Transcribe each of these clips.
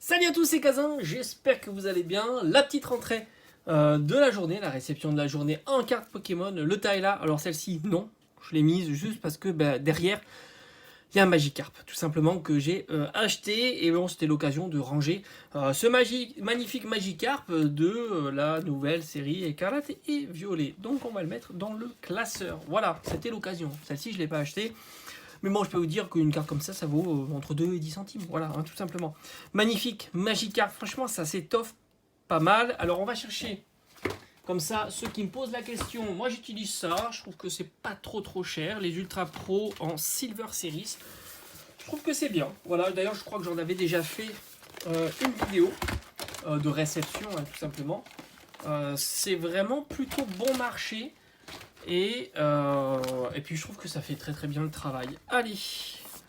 Salut à tous, c'est Kazin, j'espère que vous allez bien. La petite rentrée de la journée, la réception de la journée en carte Pokémon, le tas est là. Alors celle-ci, non, je l'ai mise juste parce que derrière, il y a un Magikarp, tout simplement, que j'ai acheté. Et bon, c'était l'occasion de ranger ce magnifique Magikarp de la nouvelle série Écarlate et Violet. Donc on va le mettre dans le classeur. Voilà, c'était l'occasion. Celle-ci, je ne l'ai pas achetée. Mais bon, je peux vous dire qu'une carte comme ça vaut entre 2 et 10 centimes. Voilà, hein, tout simplement. Magnifique, Magikarp. Franchement, ça s'étoffe pas mal. Alors, on va chercher, comme ça, ceux qui me posent la question. Moi, j'utilise ça. Je trouve que c'est pas trop cher. Les Ultra Pro en Silver Series. Je trouve que c'est bien. Voilà, d'ailleurs, je crois que j'en avais déjà fait une vidéo de réception, hein, tout simplement. C'est vraiment plutôt bon marché. Et puis je trouve que ça fait très bien le travail. Allez,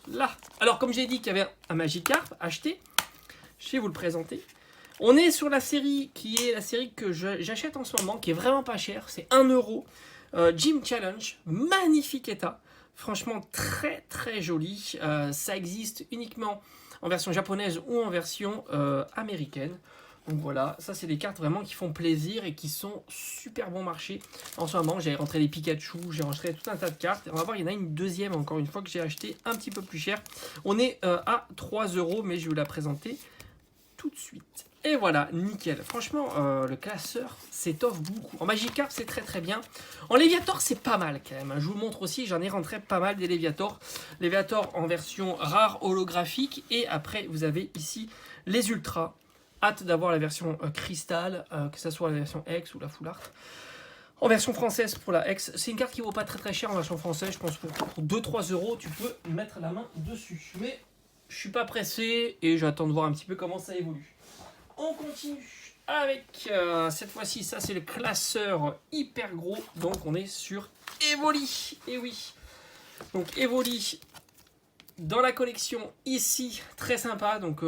là. Alors comme j'ai dit qu'il y avait un Magikarp acheté, je vais vous le présenter. On est sur la série qui est la série que j'achète en ce moment, qui est vraiment pas chère. C'est 1 euro. Gym Challenge, magnifique état. Franchement très joli. Ça existe uniquement en version japonaise ou en version américaine. Donc voilà, ça c'est des cartes vraiment qui font plaisir et qui sont super bon marché. En ce moment, j'ai rentré les Pikachu, j'ai rentré tout un tas de cartes. On va voir, il y en a une deuxième encore une fois que j'ai acheté un petit peu plus cher. On est à 3 euros, mais je vais vous la présenter tout de suite. Et voilà, nickel. Franchement, le classeur s'étoffe beaucoup. En Magikarp, c'est très bien. En Léviator, c'est pas mal quand même. Je vous le montre aussi, j'en ai rentré pas mal des Léviator. Léviator en version rare holographique. Et après, vous avez ici les Ultras. Hâte d'avoir la version cristal, que ce soit la version X ou la Full Art. En version française pour la X, c'est une carte qui vaut pas très cher en version française. Je pense que pour 2-3 euros, tu peux mettre la main dessus. Mais je suis pas pressé et j'attends de voir un petit peu comment ça évolue. On continue avec cette fois-ci, ça c'est le classeur hyper gros. Donc on est sur Evoli. Et oui. Donc Evoli. Dans la collection ici, très sympa, donc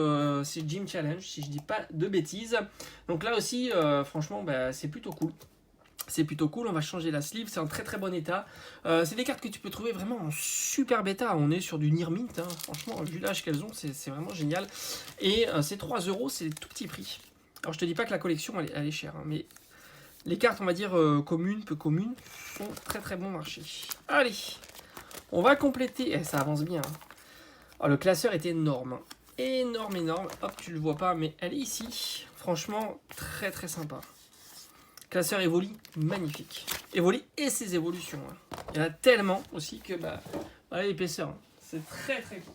c'est Gym Challenge si je dis pas de bêtises. Donc là aussi, franchement, c'est plutôt cool. C'est plutôt cool, on va changer la sleeve, c'est en très bon état. C'est des cartes que tu peux trouver vraiment en super bêta, on est sur du Near Mint, hein. Franchement, vu l'âge qu'elles ont, c'est vraiment génial. Et c'est 3 euros, c'est tout petit prix. Alors je te dis pas que la collection elle est chère, hein, mais les cartes, on va dire communes, peu communes, sont très bon marché. Allez, on va compléter, ça avance bien, hein. Alors, le classeur est énorme. Énorme. Hop, tu le vois pas, mais elle est ici. Franchement, très sympa. Classeur Evoli, magnifique. Evoli et ses évolutions. Hein. Il y en a tellement aussi que, voilà l'épaisseur. Hein. C'est très cool.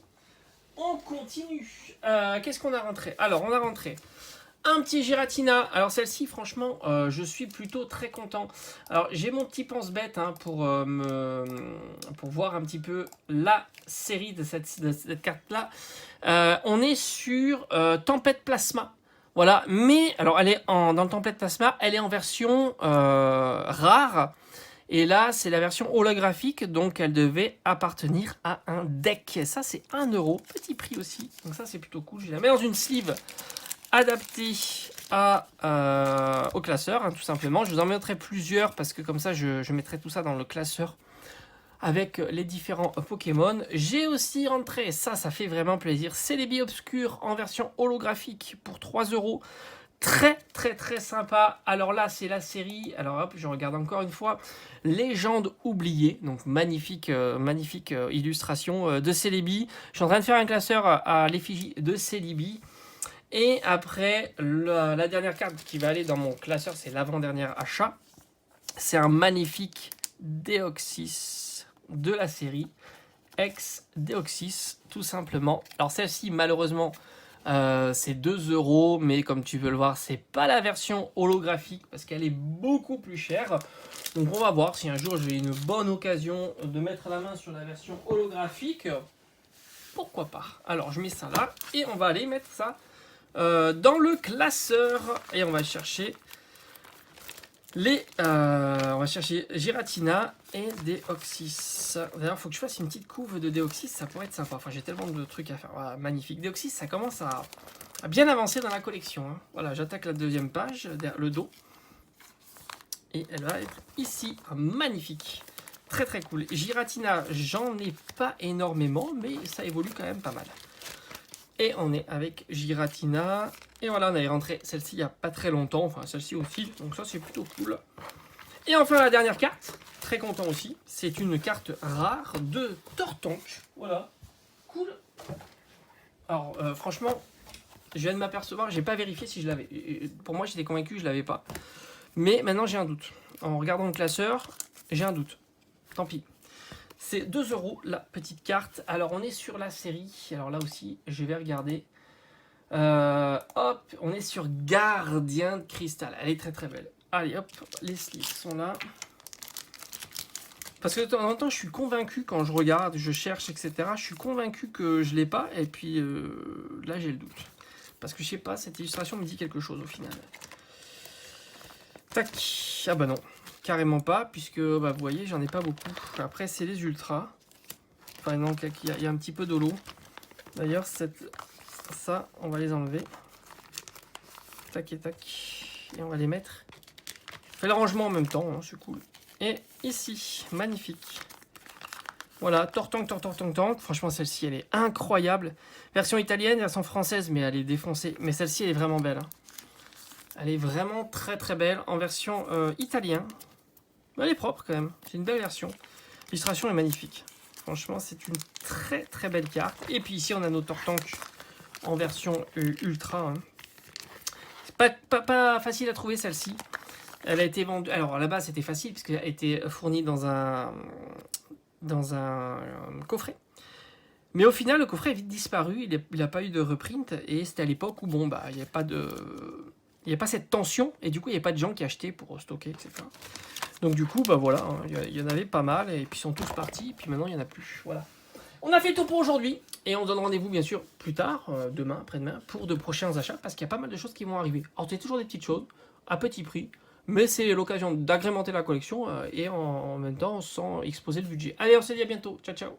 On continue. Qu'est-ce qu'on a rentré? Alors, on a rentré un petit Giratina. Alors celle-ci, franchement, je suis plutôt très content. Alors j'ai mon petit pense-bête hein, pour voir un petit peu la série de cette carte-là. On est sur Tempête Plasma. Voilà, mais alors elle est dans le Tempête Plasma, elle est en version rare. Et là, c'est la version holographique, donc elle devait appartenir à un deck. Ça, c'est 1 euro, petit prix aussi. Donc ça, c'est plutôt cool. Je la mets dans une sleeve adapté au classeur, hein, tout simplement. Je vous en mettrai plusieurs parce que comme ça, je mettrai tout ça dans le classeur avec les différents Pokémon. J'ai aussi rentré, ça fait vraiment plaisir, Celebi Obscur en version holographique pour 3 euros. Très sympa. Alors là, c'est la série, alors hop, je regarde encore une fois, Légende oubliée, donc magnifique illustration de Celebi. Je suis en train de faire un classeur à l'effigie de Celebi. Et après, la dernière carte qui va aller dans mon classeur, c'est l'avant-dernier achat. C'est un magnifique Deoxys de la série Ex-Deoxys, tout simplement. Alors celle-ci, malheureusement, c'est 2 euros, mais comme tu peux le voir, c'est pas la version holographique parce qu'elle est beaucoup plus chère. Donc on va voir si un jour j'ai une bonne occasion de mettre la main sur la version holographique. Pourquoi pas? Alors je mets ça là et on va aller mettre ça dans le classeur et on va chercher Giratina et Deoxys. D'ailleurs, il faut que je fasse une petite couve de Deoxys, ça pourrait être sympa. Enfin, j'ai tellement de trucs à faire. Voilà, magnifique. Deoxys, ça commence à bien avancer dans la collection. Hein. Voilà, j'attaque la deuxième page, derrière le dos. Et elle va être ici. Magnifique. Très cool. Giratina, j'en ai pas énormément, mais ça évolue quand même pas mal. Et on est avec Giratina. Et voilà, on avait rentré celle-ci il n'y a pas très longtemps. Enfin, celle-ci aussi. Donc ça, c'est plutôt cool. Et enfin, la dernière carte. Très content aussi. C'est une carte rare de Tortank. Voilà. Cool. Alors, franchement, je viens de m'apercevoir. J'ai pas vérifié si je l'avais. Pour moi, j'étais convaincu que je l'avais pas. Mais maintenant, j'ai un doute. En regardant le classeur, j'ai un doute. Tant pis. C'est 2 € la petite carte. Alors on est sur la série. Alors là aussi, je vais regarder. Hop, on est sur Gardien de Cristal. Elle est très très belle. Allez hop, les slips sont là. Parce que de temps en temps, je suis convaincu quand je regarde, je cherche, etc. Je suis convaincu que je l'ai pas. Et puis là, j'ai le doute. Parce que je sais pas, cette illustration me dit quelque chose au final. Tac. Ah bah non. Carrément pas, puisque bah, vous voyez, j'en ai pas beaucoup. Après, c'est les ultras. Enfin, non, il y a un petit peu de l'eau. D'ailleurs, ça, on va les enlever. Tac et tac. Et on va les mettre. On fait le rangement en même temps, hein, c'est cool. Et ici, magnifique. Voilà, Tortank. Franchement, celle-ci, elle est incroyable. Version italienne, version française, mais elle est défoncée. Mais celle-ci, elle est vraiment belle. Hein. Elle est vraiment très très belle en version italien. Elle est propre quand même, c'est une belle version. L'illustration est magnifique. Franchement, c'est une très très belle carte. Et puis ici, on a nos Tortank en version ultra. Hein. C'est pas facile à trouver celle-ci. Elle a été vendue. Alors à la base, c'était facile puisqu'elle a été fournie dans un coffret. Mais au final, le coffret est vite disparu. Il n'a pas eu de reprint. Et c'était à l'époque où bon, bah, il n'y avait pas cette tension. Et du coup, il n'y avait pas de gens qui achetaient pour stocker, etc. Donc du coup, bah voilà, hein, il y en avait pas mal, et puis ils sont tous partis, et puis maintenant il n'y en a plus. Voilà. On a fait tout pour aujourd'hui, et on donne rendez-vous bien sûr plus tard, demain, après-demain, pour de prochains achats, parce qu'il y a pas mal de choses qui vont arriver. Alors c'est toujours des petites choses, à petit prix, mais c'est l'occasion d'agrémenter la collection, et en même temps sans exposer le budget. Allez, on se dit à bientôt, ciao ciao.